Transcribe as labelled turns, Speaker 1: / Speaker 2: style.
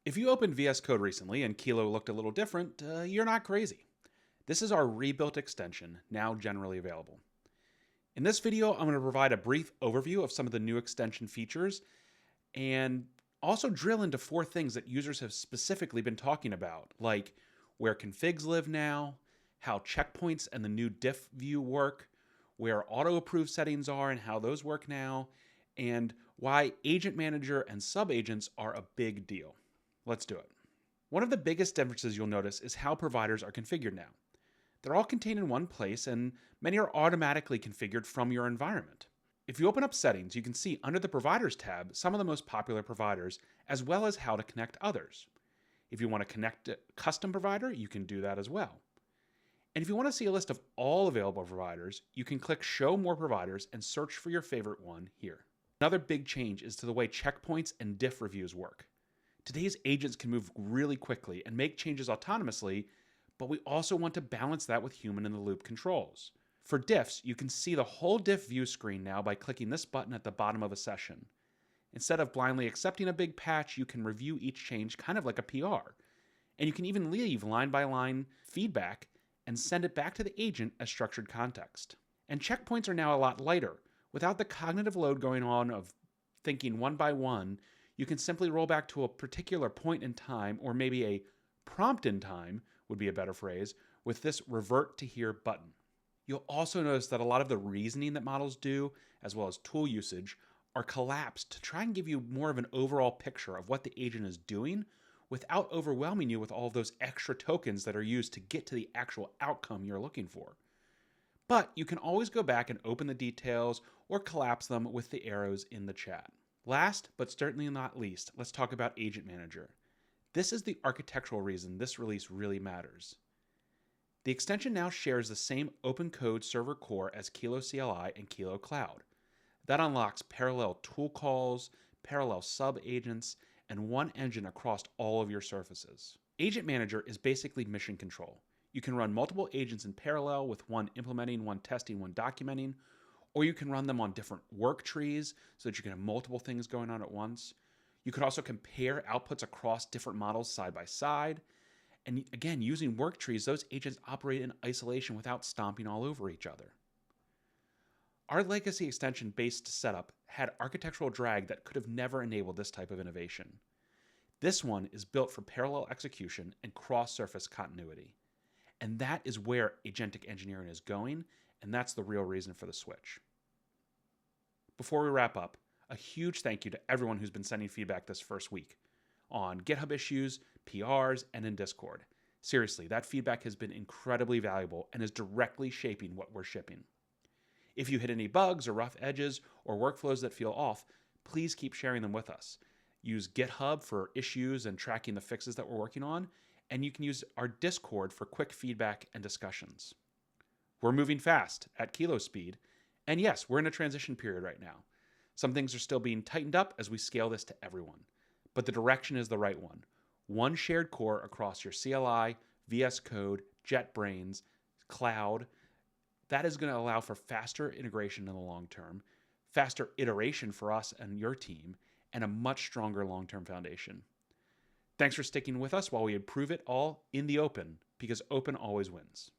Speaker 1: If you opened VS Code recently and Kilo looked a little different, you're not crazy. This is our rebuilt extension, now generally available. In this video, I'm going to provide a brief overview of some of the new extension features and also drill into 4 things that users have specifically been talking about, like where configs live now, how checkpoints and the new diff view work, where auto-approve settings are and how those work now, and why agent manager and subagents are a big deal. Let's do it. One of the biggest differences you'll notice is how providers are configured now. They're all contained in one place, and many are automatically configured from your environment. If you open up settings, you can see under the providers tab some of the most popular providers, as well as how to connect others. If you want to connect a custom provider, you can do that as well. And if you want to see a list of all available providers, you can click Show More Providers and search for your favorite one here. Another big change is to the way checkpoints and diff reviews work. Today's agents can move really quickly and make changes autonomously, but we also want to balance that with human-in-the-loop controls. For diffs, you can see the whole diff view screen now by clicking this button at the bottom of a session. Instead of blindly accepting a big patch, you can review each change kind of like a PR. And you can even leave line-by-line feedback and send it back to the agent as structured context. And checkpoints are now a lot lighter. Without the cognitive load going on of thinking one by one, you can simply roll back to a particular point in time, or maybe a prompt in time would be a better phrase, with this revert to here button. You'll also notice that a lot of the reasoning that models do, as well as tool usage, are collapsed to try and give you more of an overall picture of what the agent is doing without overwhelming you with all of those extra tokens that are used to get to the actual outcome you're looking for. But you can always go back and open the details or collapse them with the arrows in the chat. Last, but certainly not least, let's talk about Agent Manager. This is the architectural reason this release really matters. The extension now shares the same open code server core as Kilo CLI and Kilo Cloud. That unlocks parallel tool calls, parallel sub-agents, and one engine across all of your surfaces. Agent Manager is basically mission control. You can run multiple agents in parallel with one implementing, one testing, one documenting, or you can run them on different work trees so that you can have multiple things going on at once. You could also compare outputs across different models side by side. And again, using work trees, those agents operate in isolation without stomping all over each other. Our legacy extension-based setup had architectural drag that could have never enabled this type of innovation. This one is built for parallel execution and cross-surface continuity. And that is where agentic engineering is going, and that's the real reason for the switch. Before we wrap up, a huge thank you to everyone who's been sending feedback this first week on GitHub issues, PRs, and in Discord. Seriously, that feedback has been incredibly valuable and is directly shaping what we're shipping. If you hit any bugs or rough edges or workflows that feel off, please keep sharing them with us. Use GitHub for issues and tracking the fixes that we're working on, and you can use our Discord for quick feedback and discussions. We're moving fast at kilo speed, and yes, we're in a transition period right now. Some things are still being tightened up as we scale this to everyone, but the direction is the right one. One shared core across your CLI, VS Code, JetBrains, cloud. That is going to allow for faster integration in the long term, faster iteration for us and your team, and a much stronger long-term foundation. Thanks for sticking with us while we improve it all in the open, because open always wins.